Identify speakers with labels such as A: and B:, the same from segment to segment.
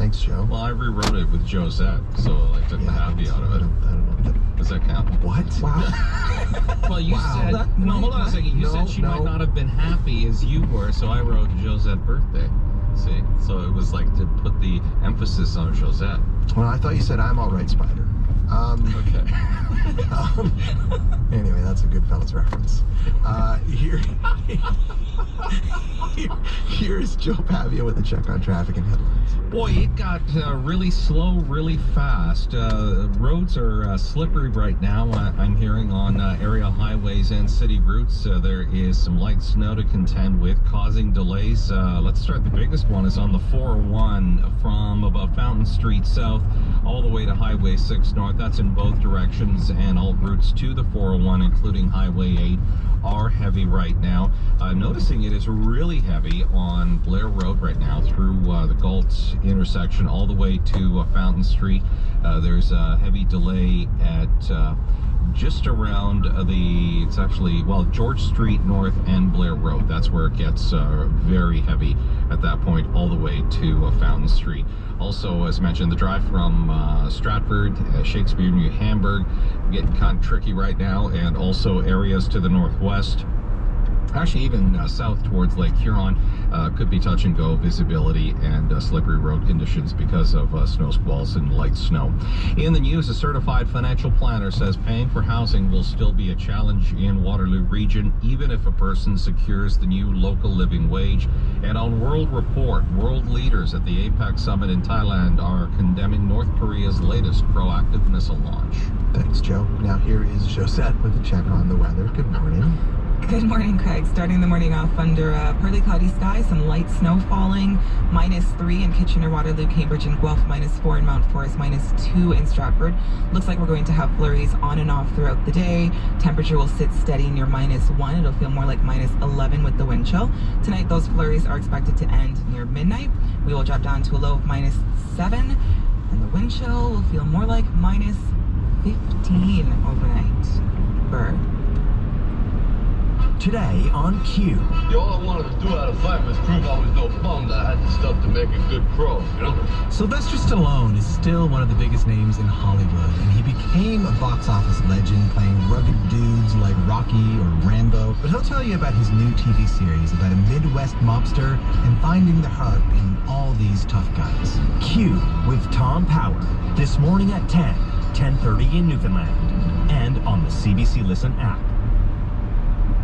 A: Thanks, Joe.
B: Well, I rewrote it with Josette, so I took the happy out of it.
A: I don't know.
B: Does that count?
A: What? Wow.
B: Well, you said... No, hold on a second. You said she might not have been happy as you were, so I wrote Josette birthday. See? So it was like to put the emphasis on Josette.
A: Well, I thought you said I'm all right, Spider.
B: Okay.
A: Anyway, that's a Goodfellas reference. Here's Joe Pavia with a check on traffic and headlines.
B: Boy, it got really slow, really fast. Roads are slippery right now. I'm hearing on area highways and city routes. There is some light snow to contend with, causing delays. Let's start. The biggest one is on the 401 from about Fountain Street South all the way to Highway 6 North. That's in both directions, and all routes to the 401, including Highway 8, are heavy right now. Noticing it is really heavy on Blair Road right now through the Galt intersection all the way to Fountain Street. There's a heavy delay at just around it's actually, well, George Street North and Blair Road. That's where it gets very heavy at that point, all the way to Fountain Street. Also, as mentioned, the drive from Stratford, Shakespeare, New Hamburg, getting kind of tricky right now, and also areas to the northwest. Actually, even south towards Lake Huron could be touch and go visibility and slippery road conditions because of snow squalls and light snow. In the news, a certified financial planner says paying for housing will still be a challenge in Waterloo region, even if a person secures the new local living wage. And on World Report, world leaders at the APEC summit in Thailand are condemning North Korea's latest proactive missile launch.
A: Thanks, Joe. Now here is Josette with a check on the weather. Good morning.
C: Good morning, Craig. Starting the morning off under partly cloudy skies, some light snow falling, -3 in Kitchener, Waterloo, Cambridge, and Guelph, -4 in Mount Forest, -2 in Stratford. Looks like we're going to have flurries on and off throughout the day. Temperature will sit steady near -1. It'll feel more like -11 with the wind chill. Tonight, those flurries are expected to end near midnight. We will drop down to a low of -7, and the wind chill will feel more like -15 overnight. Bird.
D: Today on Q.
E: All I wanted to do out of life was prove I was no bum, that I had the stuff to make a good pro, you know?
F: Sylvester Stallone is still one of the biggest names in Hollywood, and he became a box office legend playing rugged dudes like Rocky or Rambo. But he'll tell you about his new TV series about a Midwest mobster and finding the heart in all these tough guys.
D: Q with Tom Power. This morning at 10, 10:30 in Newfoundland, and on the CBC Listen app.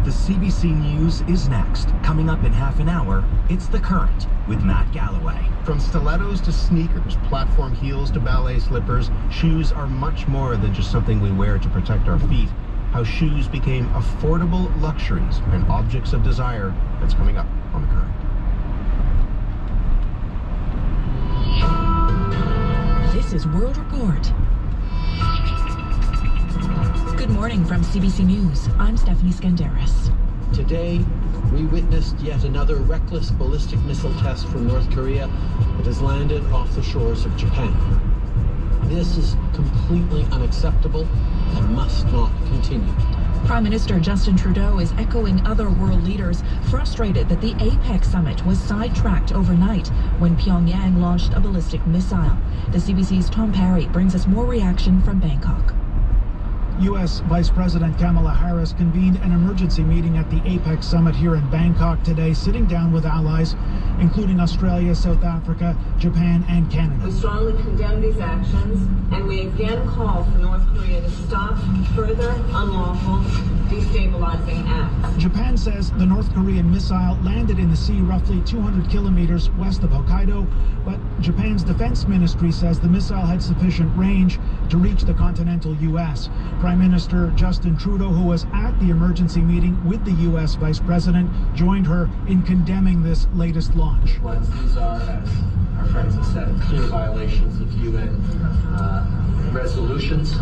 D: The CBC News is next. Coming up in half an hour, it's The Current with Matt Galloway.
G: From stilettos to sneakers, platform heels to ballet slippers, shoes are much more than just something we wear to protect our feet. How shoes became affordable luxuries and objects of desire. That's coming up on The Current.
H: This is World Report. Good morning from CBC News. I'm Stephanie Skandaris.
I: Today, we witnessed yet another reckless ballistic missile test from North Korea that has landed off the shores of Japan. This is completely unacceptable and must not continue.
H: Prime Minister Justin Trudeau is echoing other world leaders frustrated that the APEC summit was sidetracked overnight when Pyongyang launched a ballistic missile. The CBC's Tom Parry brings us more reaction from Bangkok.
J: U.S. Vice President Kamala Harris convened an emergency meeting at the APEC summit here in Bangkok today, sitting down with allies, including Australia, South Africa, Japan, and Canada.
K: We strongly condemn these actions, and we again call for North Korea to stop further unlawful destabilizing acts.
J: Japan says the North Korean missile landed in the sea roughly 200 kilometers west of Hokkaido, but Japan's defense ministry says the missile had sufficient range to reach the continental U.S. Prime Minister Justin Trudeau, who was at the emergency meeting with the U.S. Vice President, joined her in condemning this latest launch.
L: Once these are, as our friends have said, clear violations of UN resolutions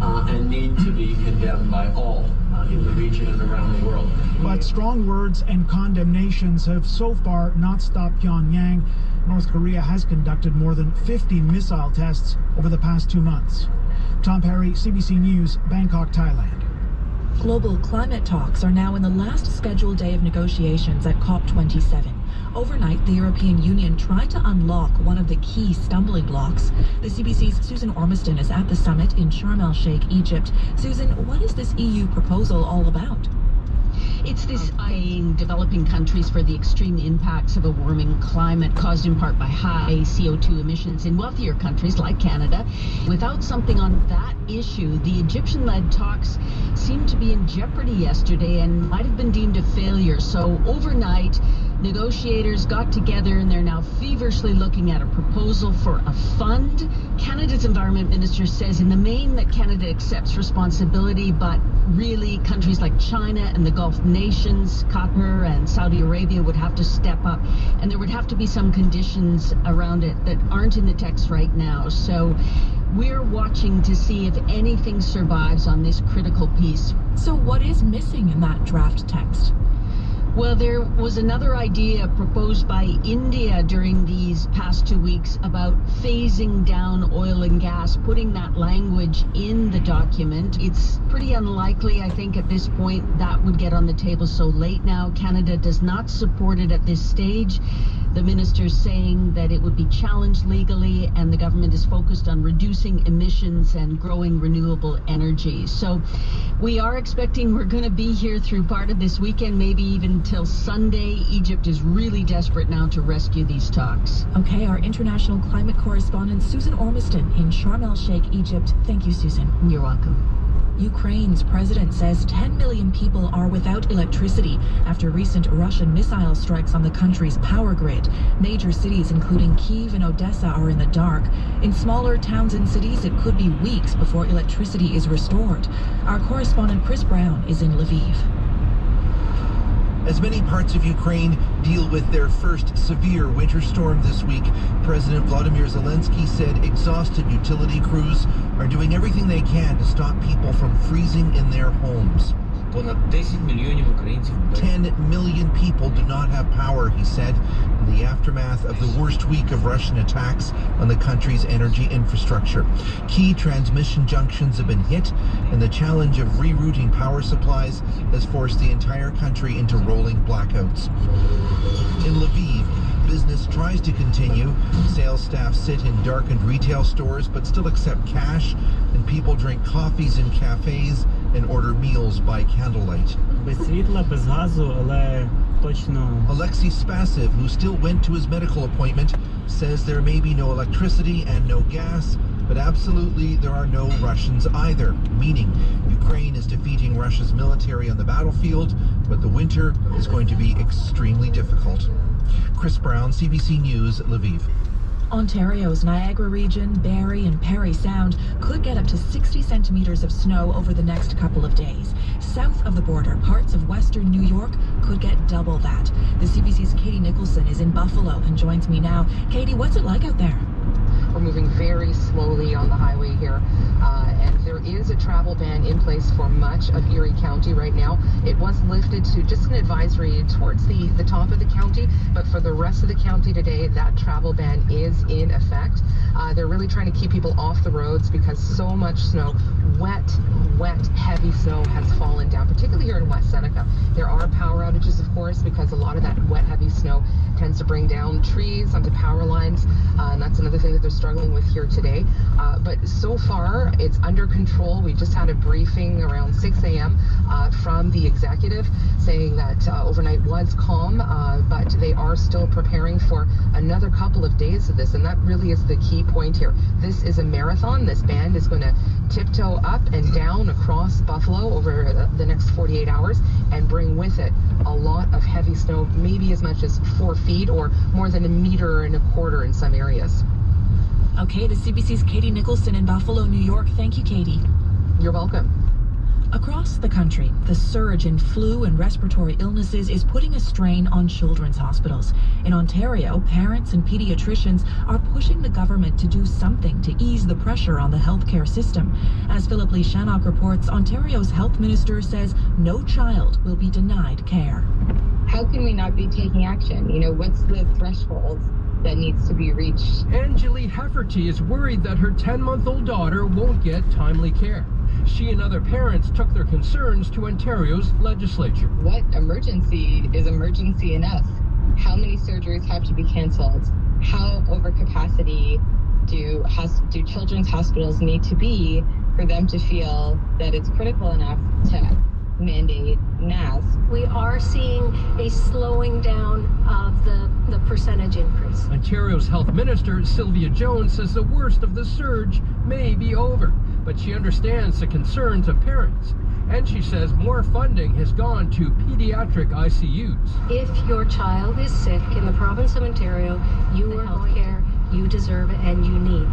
L: and need to be condemned by all in the region and around the world.
J: But strong words and condemnations have so far not stopped Pyongyang. North Korea has conducted more than 50 missile tests over the past 2 months. Tom Parry, CBC News, Bangkok, Thailand.
H: Global climate talks are now in the last scheduled day of negotiations at COP27. Overnight, the European Union tried to unlock one of the key stumbling blocks. The CBC's Susan Ormiston is at the summit in Sharm el-Sheikh, Egypt. Susan, what is this EU proposal all about?
M: It's this eyeing developing countries for the extreme impacts of a warming climate caused in part by high CO2 emissions in wealthier countries like Canada. Without something on that issue, the Egyptian-led talks seemed to be in jeopardy yesterday and might have been deemed a failure. So overnight, negotiators got together and they're now feverishly looking at a proposal for a fund. Canada's environment minister says in the main that Canada accepts responsibility, but really countries like China and the Gulf nations, Qatar and Saudi Arabia would have to step up, and there would have to be some conditions around it that aren't in the text right now. So we're watching to see if anything survives on this critical piece.
H: So what is missing in that draft text?
M: Well, there was another idea proposed by India during these past 2 weeks about phasing down oil and gas, putting that language in the document. It's pretty unlikely, I think, at this point that would get on the table so late now. Canada does not support it at this stage. The minister's saying that it would be challenged legally, and the government is focused on reducing emissions and growing renewable energy. So we are expecting we're going to be here through part of this weekend, maybe even till Sunday. Egypt is really desperate now to rescue these talks.
H: Okay, our international climate correspondent Susan Ormiston in Sharm el-Sheikh, Egypt. Thank you, Susan.
M: You're welcome.
H: Ukraine's president says 10 million people are without electricity after recent Russian missile strikes on the country's power grid. Major cities, including Kyiv and Odessa, are in the dark. In smaller towns and cities, it could be weeks before electricity is restored. Our correspondent Chris Brown is in Lviv.
A: As many parts of Ukraine deal with their first severe winter storm this week, President Volodymyr Zelensky said exhausted utility crews are doing everything they can to stop people from freezing in their homes. 10 million people do not have power, he said, in the aftermath of the worst week of Russian attacks on the country's energy infrastructure. Key transmission junctions have been hit, and the challenge of rerouting power supplies has forced the entire country into rolling blackouts. In Lviv, business tries to continue. Sales staff sit in darkened retail stores but still accept cash, and people drink coffees in cafes and order meals by candlelight. Alexei Spasiv, who still went to his medical appointment, says there may be no electricity and no gas, but absolutely there are no Russians either, meaning Ukraine is defeating Russia's military on the battlefield, but the winter is going to be extremely difficult. Chris Brown, CBC News, Lviv.
H: Ontario's Niagara region, Barrie and Parry Sound could get up to 60 centimeters of snow over the next couple of days. South of the border, parts of western New York could get double that. The CBC's Katie Nicholson is in Buffalo and joins me now. Katie, what's it like out there?
C: We're moving very slowly on the highway here, and there is a travel ban in place for much of Erie County right now. It was lifted to just an advisory towards the top of the county, but for the rest of the county today, that travel ban is in effect. They're really trying to keep people off the roads because so much snow, wet, heavy snow has fallen down, particularly here in West Seneca. There are power outages, of course, because a lot of that wet, heavy snow tends to bring down trees onto power lines, and that's another thing that they're struggling with here today. But so far, it's under control. We just had a briefing around 6 a.m. From the executive saying that overnight was calm, but they are still preparing for another couple of days of this, and that really is the key point here. This is a marathon. This band is going to tiptoe up and down across Buffalo over the next 48 hours and bring with it a lot of heavy snow, maybe as much as 4 feet or more than 1.25 meters in some areas.
H: Okay, the CBC's Katie Nicholson in Buffalo, New York. Thank you, Katie.
C: You're welcome.
H: Across the country, the surge in flu and respiratory illnesses is putting a strain on children's hospitals. In Ontario, parents and pediatricians are pushing the government to do something to ease the pressure on the healthcare system. As Philip Lee Shannock reports, Ontario's health minister says no child will be denied care.
N: How can we not be taking action? What's the threshold that needs to be reached?
O: Angeli Hefferty is worried that her 10-month-old daughter won't get timely care. She and other parents took their concerns to Ontario's legislature.
N: What emergency is emergency enough? how many surgeries have to be canceled, how overcapacity do children's hospitals need to be for them to feel that it's critical enough to mandate masks.
P: We are seeing a slowing down of the percentage increase.
O: Ontario's health minister, Sylvia Jones, says the worst of the surge may be over, but she understands the concerns of parents. And she says more funding has gone to pediatric ICUs.
P: If your child is sick in the province of Ontario, you are health care you deserve and you need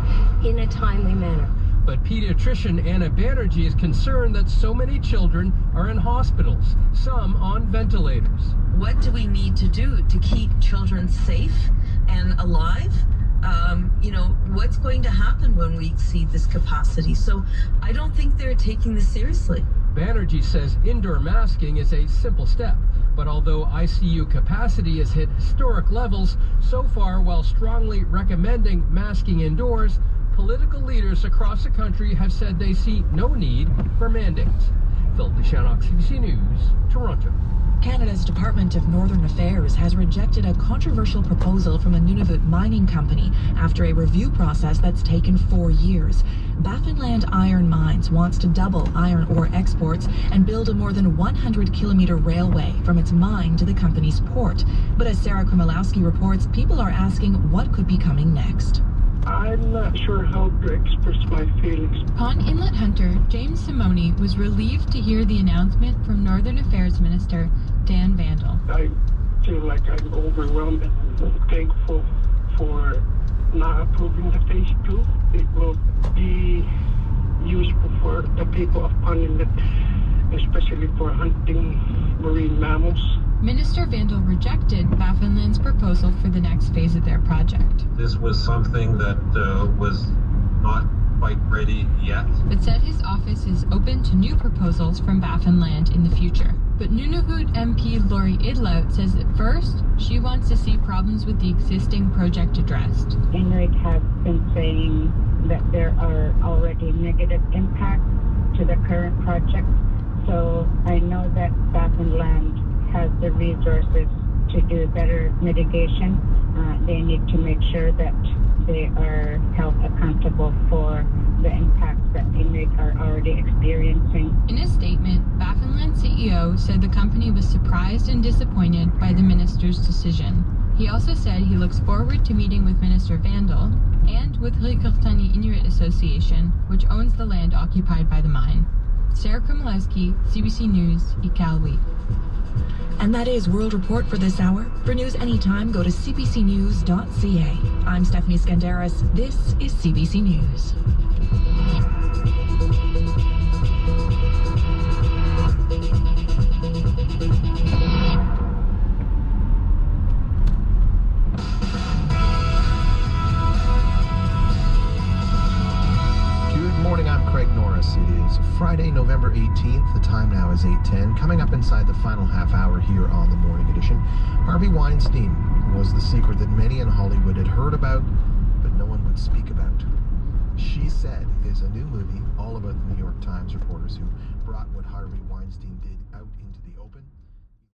P: in a timely manner.
O: But pediatrician Anna Banerjee is concerned that so many children are in hospitals, some on ventilators.
Q: What do we need to do to keep children safe and alive? What's going to happen when we exceed this capacity? So I don't think they're taking this seriously.
O: Banerjee says indoor masking is a simple step, but although ICU capacity has hit historic levels, so far while strongly recommending masking indoors, political leaders across the country have said they see no need for mandates. Phil Shannock, CBC News, Toronto.
H: Canada's Department of Northern Affairs has rejected a controversial proposal from a Nunavut mining company after a review process that's taken 4 years. Baffinland Iron Mines wants to double iron ore exports and build a more than 100-kilometer railway from its mine to the company's port. But as Sarah Kromolowski reports, people are asking what could be coming next.
R: I'm not sure how to express my feelings.
S: Pond Inlet hunter James Simone was relieved to hear the announcement from Northern Affairs Minister Dan Vandal.
R: I feel like I'm overwhelmed and thankful for not approving the phase 2. It will be useful for the people of Pond Inlet, especially for hunting marine mammals.
S: Minister Vandal rejected Baffinland's proposal for the next phase of their project.
T: This was something that was not quite ready yet.
S: But said his office is open to new proposals from Baffinland in the future. But Nunavut MP Lori Idlout says that first, she wants to see problems with the existing project addressed.
U: Inuit have been saying that there are already negative impacts to the current project. So I know that Baffinland has the resources to do better mitigation. They need to make sure that they are held accountable for the impacts that Inuit are already experiencing.
S: In a statement, Baffinland CEO said the company was surprised and disappointed by the minister's decision. He also said he looks forward to meeting with Minister Vandal and with Rikurtani Inuit Association, which owns the land occupied by the mine. Sarah Kromolowski, CBC News, Iqaluit.
H: And that is World Report for this hour. For news anytime, go to cbcnews.ca. I'm Stephanie Skandaris. This is CBC News.
G: Friday, November 18th. The time now is 8:10. Coming up inside the final half hour here on the Morning Edition, Harvey Weinstein was the secret that many in Hollywood had heard about, but no one would speak about. She Said is a new movie all about the New York Times reporters who brought what Harvey Weinstein did out into the open.